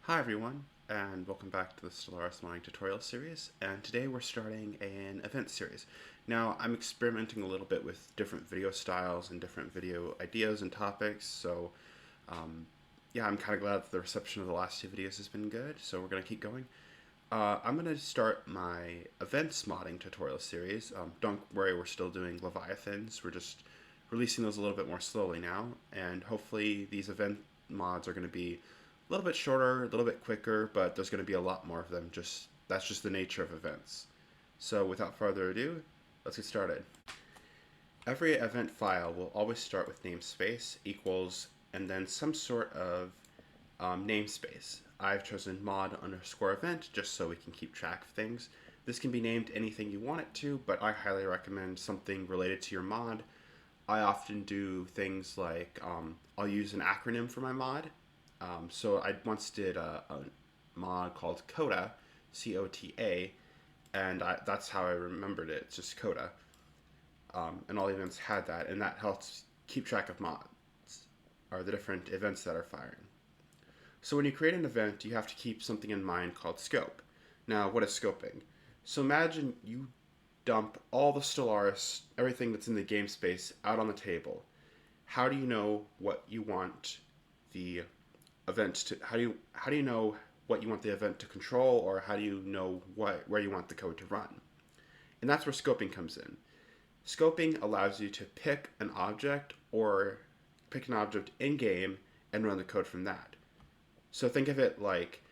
Hi everyone, and welcome back to the Stellaris modding tutorial series, and today we're starting an event series. Now, I'm experimenting a little bit with different video styles and different video ideas and topics, so yeah, I'm kind of glad that the reception of the last two videos has been good, so we're going to keep going. I'm going to start my events modding tutorial series. Don't worry, we're still doing Leviathans, we're just releasing those a little bit more slowly now, and hopefully these event mods are going to be a little bit shorter, a little bit quicker, but there's going to be a lot more of them. That's just the nature of events. So without further ado, let's get started. Every event file will always start with namespace equals and then some sort of namespace. I've chosen mod underscore event just so we can keep track of things. This can be named anything you want it to, but I highly recommend something related to your mod. I often do things like I'll use an acronym for my mod. So I once did a mod called Coda, C-O-T-A, and that's how I remembered it. It's just Coda. And all the events had that, and that helps keep track of mods, or the different events that are firing. So when you create an event, you have to keep something in mind called scope. Now, what is scoping? So imagine you dump all the Stellaris, everything that's in the game space, out on the table. How do you know what you want the event to? How do you know what you want the event to control, or how do you know where you want the code to run? And that's where scoping comes in. Scoping allows you to pick an object in game and run the code from that. So think of it like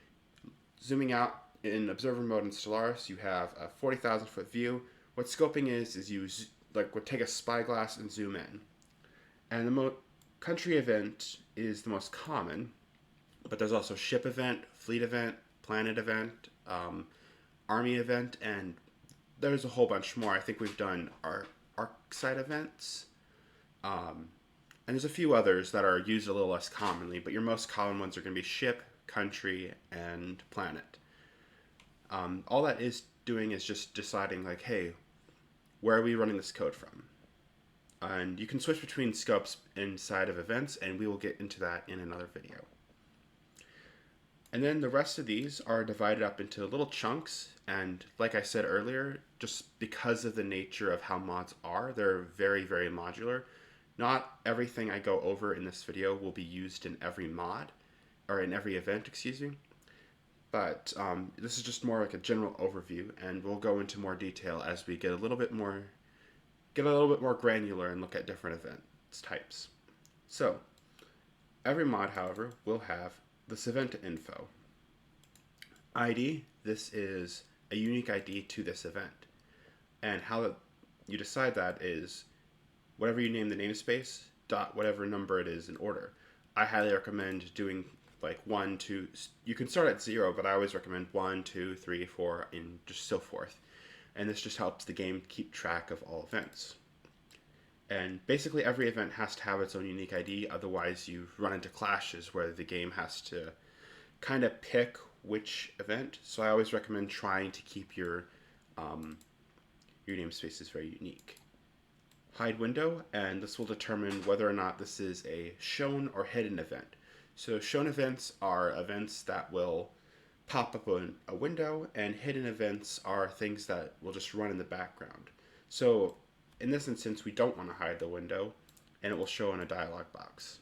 zooming out in observer mode in Stellaris. You have a 40,000 foot view. What scoping is you would take a spyglass and zoom in. And the country event is the most common, but there's also ship event, fleet event, planet event, army event, and there's a whole bunch more. I think we've done our ArcSite events, and there's a few others that are used a little less commonly, but your most common ones are going to be ship, country, and planet. All that is doing is just deciding, like, hey, where are we running this code from? And you can switch between scopes inside of events, and we will get into that in another video. And then the rest of these are divided up into little chunks, and like I said earlier, just because of the nature of how mods are, they're very, very modular. Not everything I go over in this video will be used in every mod, or in every event, excuse me. But this is just more like a general overview, and we'll go into more detail as we get a little bit more granular and look at different events types. So, every mod, however, will have this event info. ID, this is a unique ID to this event. And how you decide that is whatever you name the namespace, dot whatever number it is in order. I highly recommend doing like 1, 2, you can start at 0, but I always recommend 1, 2, 3, 4, and just so forth. And this just helps the game keep track of all events. And basically every event has to have its own unique ID, otherwise you run into clashes where the game has to kind of pick which event. So I always recommend trying to keep your namespaces very unique. Hide window, and this will determine whether or not this is a shown or hidden event. So shown events are events that will pop up in a window, and hidden events are things that will just run in the background. So in this instance, we don't want to hide the window, and it will show in a dialog box.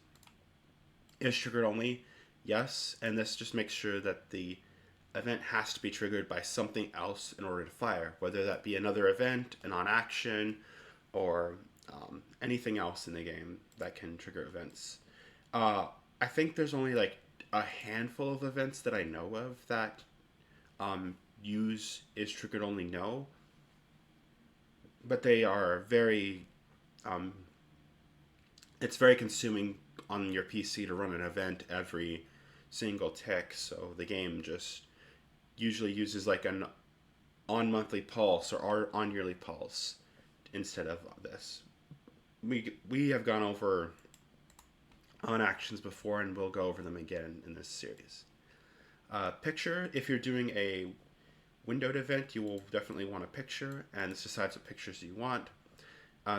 Is triggered only? Yes, and this just makes sure that the event has to be triggered by something else in order to fire, whether that be another event, an on-action, or anything else in the game that can trigger events. I think there's only like a handful of events that I know of that use is triggered only no, but they are very it's very consuming on your PC to run an event every single tick, so the game just usually uses like an on monthly pulse or on yearly pulse instead of this. We have gone over on actions before, and we'll go over them again in this series. Picture, if you're doing a windowed event, you will definitely want a picture, and this decides what pictures you want.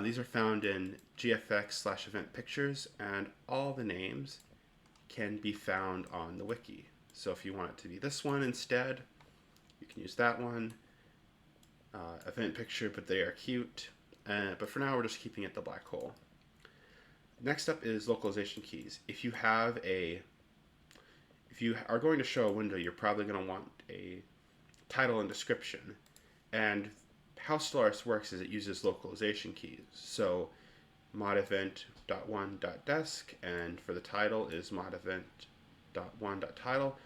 These are found in GFX/event pictures, and all the names can be found on the wiki. So if you want it to be this one instead, you can use that one. Event picture, but they are cute. But for now, we're just keeping it the black hole. Next up is localization keys. If you are going to show a window, you're probably going to want a title and description. And how Stellaris works is it uses localization keys. So mod event.1.desc, and for the title is mod event.1.title.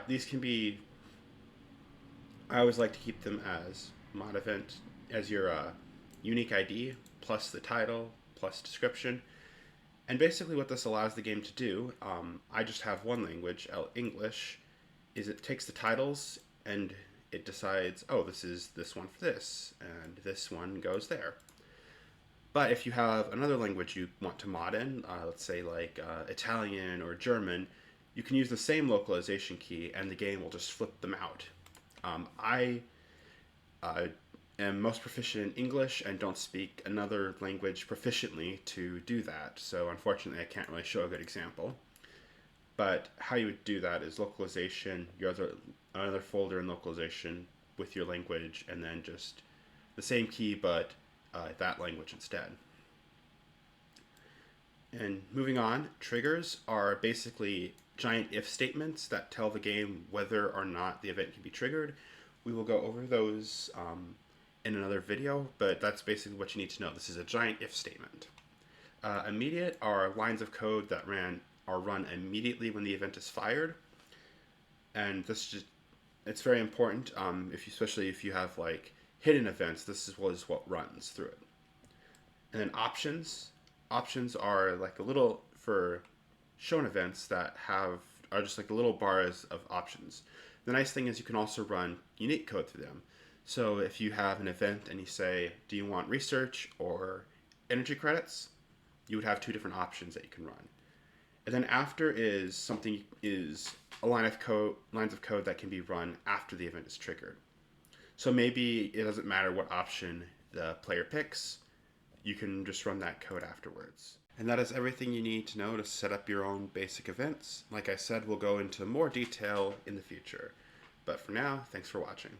These can be, I always like to keep them as mod event as your unique ID plus the title plus description. And basically what this allows the game to do, I just have one language, English, is it takes the titles and it decides, oh, this is this one for this, and this one goes there. But if you have another language you want to mod in, let's say like Italian or German, you can use the same localization key and the game will just flip them out. I am most proficient in English and don't speak another language proficiently to do that, so unfortunately I can't really show a good example. But how you would do that is localization, another folder in localization with your language, and then just the same key but that language instead. And moving on, triggers are basically giant if statements that tell the game whether or not the event can be triggered. We will go over those in another video, but that's basically what you need to know. This is a giant if statement. Immediate are lines of code that are run immediately when the event is fired, and it's very important, especially if you have like hidden events. This is what runs through it. And then options are like a little for shown events that are just like the little bars of options. The nice thing is you can also run unique code through them. So if you have an event and you say, do you want research or energy credits, you would have two different options that you can run. And then after is a lines of code that can be run after the event is triggered. So maybe it doesn't matter what option the player picks, you can just run that code afterwards. And that is everything you need to know to set up your own basic events. Like I said, we'll go into more detail in the future. But for now, thanks for watching.